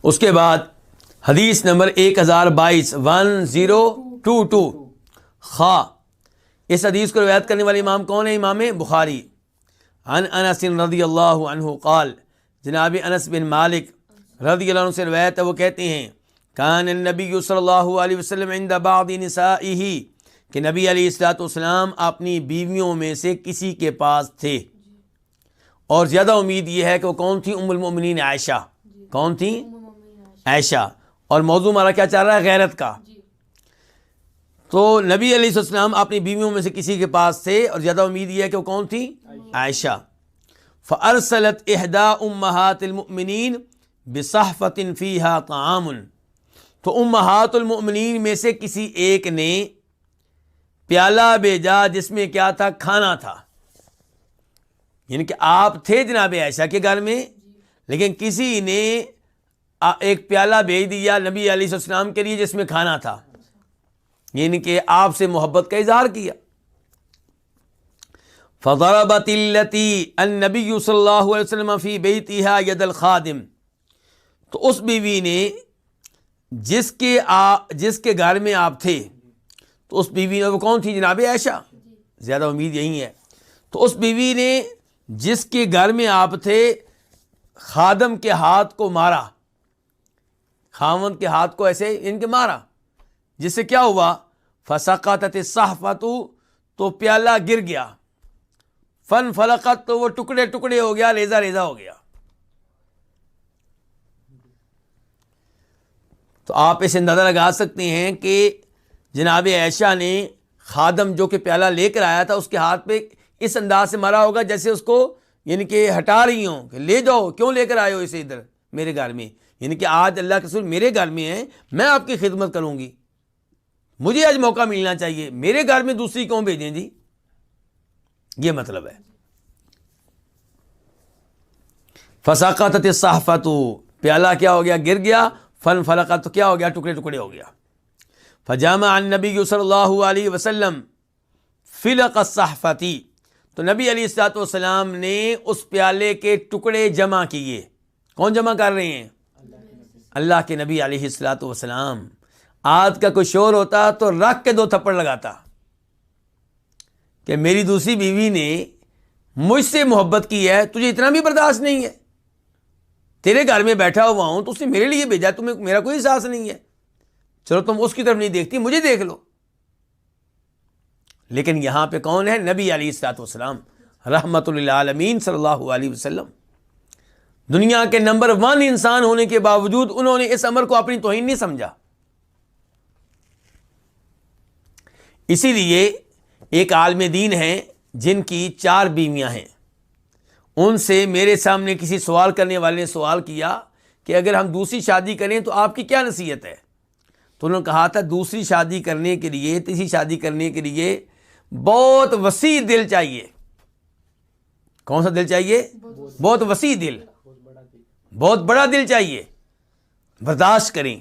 اس کے بعد حدیث نمبر 1022 خا، اس حدیث کو روایت کرنے والے امام کون ہیں؟ امام بخاری۔ عن انس رضی اللہ عنہ قال، جناب انس بن مالک رضی اللہ عنہ سے روایت ہے، وہ کہتے ہیں کان النبی صلی اللہ علیہ وسلم عند بعض نسائہ، کہ نبی علیہ الصلوۃ والسلام اپنی بیویوں میں سے کسی کے پاس تھے، اور زیادہ امید یہ ہے کہ وہ کون تھی؟ ام المؤمنین عائشہ۔ کون تھی؟ عائشہ۔ اور موضوع ہمارا کیا چل رہا ہے؟ غیرت کا۔ تو نبی علیہ السلام اپنی بیویوں میں سے کسی کے پاس تھے، اور زیادہ امید یہ ہے کہ وہ کون تھی؟ عائشہ۔ فارسلت احدى امہات المؤمنین بصحفۃ فیہا طعام، تو امہات المؤمنین میں سے کسی ایک نے پیالہ بھیجا جس میں کیا تھا؟ کھانا تھا۔ یعنی کہ آپ تھے جناب عائشہ کے گھر میں، لیکن کسی نے ایک پیالہ بھیج دیا نبی علیہ السلام کے لیے جس میں کھانا تھا، یعنی کہ آپ سے محبت کا اظہار کیا۔ فضربت التي النبی صلی اللہ علیہ وسلم فی بیتها ید الخادم، تو اس بیوی نے جس کے گھر میں آپ تھے، تو اس بیوی نے، وہ کون تھی؟ جناب عائشہ، زیادہ امید یہی ہے۔ تو اس بیوی نے جس کے گھر میں آپ تھے خادم کے ہاتھ کو مارا، خاوند کے ہاتھ کو ایسے ان کے مارا، جس سے کیا ہوا؟ فسقطت الصحفۃ، تو پیالہ گر گیا، فانفلقت، تو وہ ٹکڑے ٹکڑے ہو گیا، ریزہ ریزہ ہو گیا۔ تو آپ اسے اندازہ لگا سکتے ہیں کہ جناب عائشہ نے خادم جو کہ پیالہ لے کر آیا تھا اس کے ہاتھ پہ اس انداز سے مارا ہوگا جیسے اس کو یعنی کہ ہٹا رہی ہوں کہ لے جاؤ، کیوں لے کر آئے ہو اسے ادھر میرے گھر میں، یعنی کہ آج اللہ کے رسول میرے گھر میں ہیں، میں آپ کی خدمت کروں گی، مجھے آج موقع ملنا چاہیے، میرے گھر میں دوسری کیوں بھیجیں جی؟ یہ مطلب ہے۔ فسقطت الصحفۃ، پیالہ کیا ہو گیا؟ گر گیا، فانفلقت، تو کیا ہو گیا؟ ٹکڑے ٹکڑے ہو گیا۔ فجامع النبی صلی اللہ علیہ وسلم فلق الصحفۃ، تو نبی علیہ الصلوۃ والسلام نے اس پیالے کے ٹکڑے جمع کیے۔ کون جمع کر رہے ہیں؟ اللہ کے نبی علیہ الصلوۃ والسلام۔ آج کا کوئی شور ہوتا تو رکھ کے 2 تھپڑ لگاتا کہ میری دوسری بیوی نے مجھ سے محبت کی ہے، تجھے اتنا بھی برداشت نہیں ہے؟ تیرے گھر میں بیٹھا ہوا ہوں تو اس نے میرے لیے بھیجا، تمہیں میرا کوئی احساس نہیں ہے، چلو تم اس کی طرف نہیں دیکھتی، مجھے دیکھ لو۔ لیکن یہاں پہ کون ہے؟ نبی علیہ الصلوۃ والسلام رحمت للعالمین صلی اللہ علیہ وسلم، دنیا کے نمبر 1 انسان ہونے کے باوجود انہوں نے اس امر کو اپنی توہین نہیں سمجھا۔ اسی لیے ایک عالم دین ہیں جن کی 4 بیویاں ہیں، ان سے میرے سامنے کسی سوال کرنے والے نے سوال کیا کہ اگر ہم دوسری شادی کریں تو آپ کی کیا نصیحت ہے؟ تو انہوں نے کہا تھا دوسری شادی کرنے کے لیے، تیسری شادی کرنے کے لیے بہت وسیع دل چاہیے۔ کون سا دل چاہیے؟ بہت وسیع دل، بہت بڑا دل چاہیے، برداشت کریں،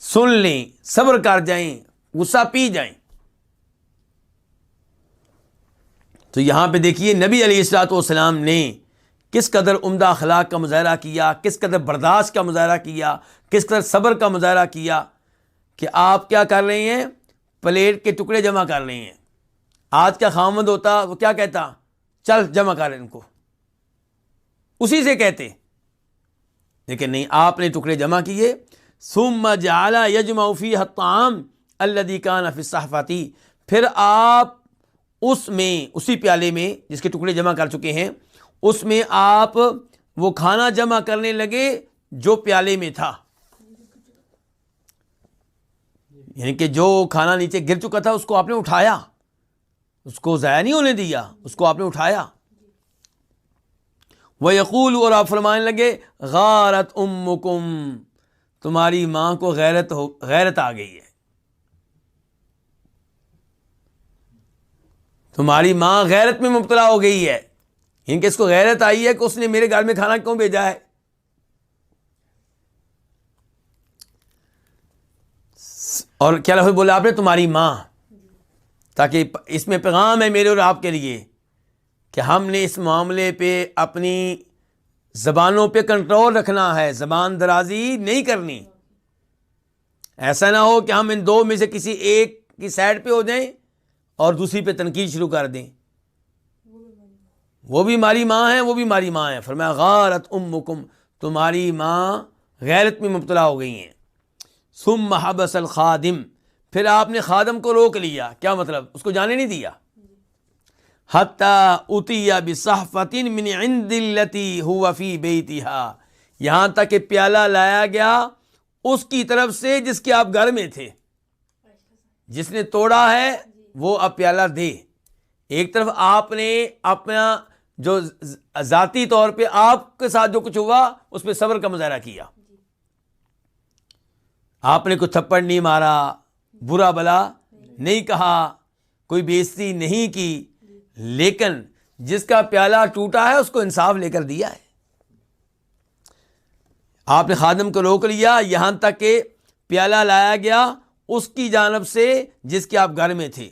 سن لیں، صبر کر جائیں، غصہ پی جائیں۔ تو یہاں پہ دیکھیے نبی علیہ الصلوۃ والسلام نے کس قدر عمدہ اخلاق کا مظاہرہ کیا، کس قدر برداشت کا مظاہرہ کیا، کس قدر صبر کا مظاہرہ کیا کہ آپ کیا کر رہے ہیں؟ پلیٹ کے ٹکڑے جمع کر رہے ہیں۔ آج کا خاوند ہوتا وہ کیا کہتا؟ چل جمع کر ان کو، اسی سے کہتے، لیکن نہیں، آپ نے ٹکڑے جمع کیے۔ ثم جعل یجمع فیہ الطعام الذی کان فی الصحفۃ، پھر آپ اس میں، اسی پیالے میں جس کے ٹکڑے جمع کر چکے ہیں، اس میں آپ وہ کھانا جمع کرنے لگے جو پیالے میں تھا، یعنی کہ جو کھانا نیچے گر چکا تھا اس کو آپ نے اٹھایا، اس کو ضائع نہیں ہونے دیا، اس کو آپ نے اٹھایا۔ وَيَقُولُ، اور آپ فرمانے لگے غارت امکم، تمہاری ماں کو غیرت آ گئی ہے، تمہاری ماں غیرت میں مبتلا ہو گئی ہے، ان کے اس کو غیرت آئی ہے کہ اس نے میرے گھر میں کھانا کیوں بھیجا ہے۔ اور کیا لفظ بولا آپ نے؟ تمہاری ماں، تاکہ اس میں پیغام ہے میرے اور آپ کے لیے کہ ہم نے اس معاملے پہ اپنی زبانوں پہ کنٹرول رکھنا ہے، زبان درازی نہیں کرنی. ایسا نہ ہو کہ ہم ان دو میں سے کسی ایک کی سائڈ پہ ہو جائیں اور دوسری پہ تنقید شروع کر دیں. وہ بھی ہماری ماں ہیں، وہ بھی ہماری ماں ہیں. فرمایا غارت امکم، تمہاری ماں غیرت میں مبتلا ہو گئی ہیں. ثم حبس الخادم، پھر آپ نے خادم کو روک لیا. کیا مطلب؟ اس کو جانے نہیں دیا. حتی اتی بصحفۃ من عند التی هو فی بیتھا، یہاں تک کہ پیالہ لایا گیا اس کی طرف سے جس کے آپ گھر میں تھے. جس نے توڑا ہے وہ اب پیالہ دے. ایک طرف آپ نے اپنا جو ذاتی طور پہ آپ کے ساتھ جو کچھ ہوا اس پہ صبر کا مظاہرہ کیا. آپ نے کوئی تھپڑ نہیں مارا، برا بلا نہیں کہا، کوئی بے عزتی نہیں کی، لیکن جس کا پیالہ ٹوٹا ہے اس کو انصاف لے کر دیا ہے. آپ نے خادم کو روک لیا یہاں تک کہ پیالہ لایا گیا اس کی جانب سے جس کے آپ گھر میں تھے.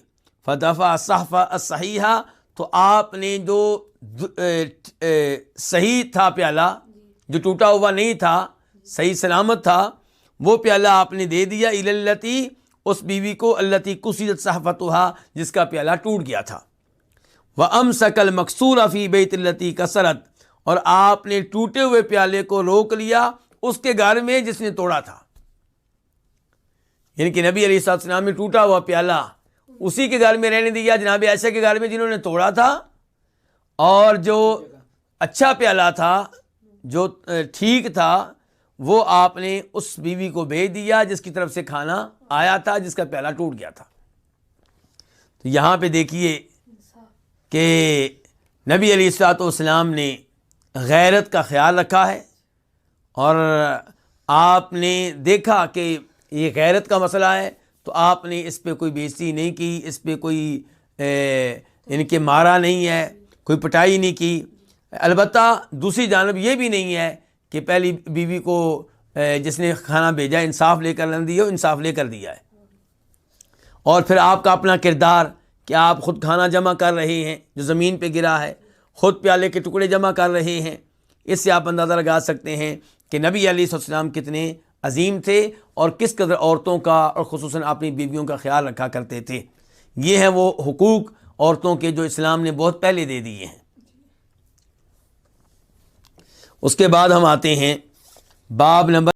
فدفع الصحف الصحیحہ، تو آپ نے جو صحیح تھا پیالہ، جو ٹوٹا ہوا نہیں تھا، صحیح سلامت تھا، وہ پیالہ آپ نے دے دیا الی التی، اس بیوی کو، التی کسرت صحفتھا، جس کا پیالہ ٹوٹ گیا تھا. وامسک المکسور فی بیت التی کسرت، اور آپ نے ٹوٹے ہوئے پیالے کو روک لیا اس کے گھر میں جس نے توڑا تھا. یعنی کہ نبی علیہ السلام نے ٹوٹا ہوا پیالہ اسی کے گھر میں رہنے دیا، جناب عائشہ کے گھر میں جنہوں نے توڑا تھا، اور جو اچھا پیالہ تھا، جو ٹھیک تھا، وہ آپ نے اس بیوی کو بھیج دیا جس کی طرف سے کھانا آیا تھا، جس کا پیالہ ٹوٹ گیا تھا. تو یہاں پہ دیکھیے کہ نبی علیہ الصلوۃ والسلام نے غیرت کا خیال رکھا ہے، اور آپ نے دیکھا کہ یہ غیرت کا مسئلہ ہے تو آپ نے اس پہ کوئی بے عزتی نہیں کی، اس پہ کوئی ان کے مارا نہیں ہے، کوئی پٹائی نہیں کی. البتہ دوسری جانب یہ بھی نہیں ہے کہ پہلی بیوی کو جس نے کھانا بھیجا انصاف لے کر نہ دیا، انصاف لے کر دیا ہے. اور پھر آپ کا اپنا کردار کہ آپ خود کھانا جمع کر رہے ہیں جو زمین پہ گرا ہے، خود پیالے کے ٹکڑے جمع کر رہے ہیں. اس سے آپ اندازہ لگا سکتے ہیں کہ نبی علیہ السلام کتنے عظیم تھے اور کس قدر عورتوں کا اور خصوصاً اپنی بیویوں کا خیال رکھا کرتے تھے. یہ ہیں وہ حقوق عورتوں کے جو اسلام نے بہت پہلے دے دیے ہیں. اس کے بعد ہم آتے ہیں باب نمبر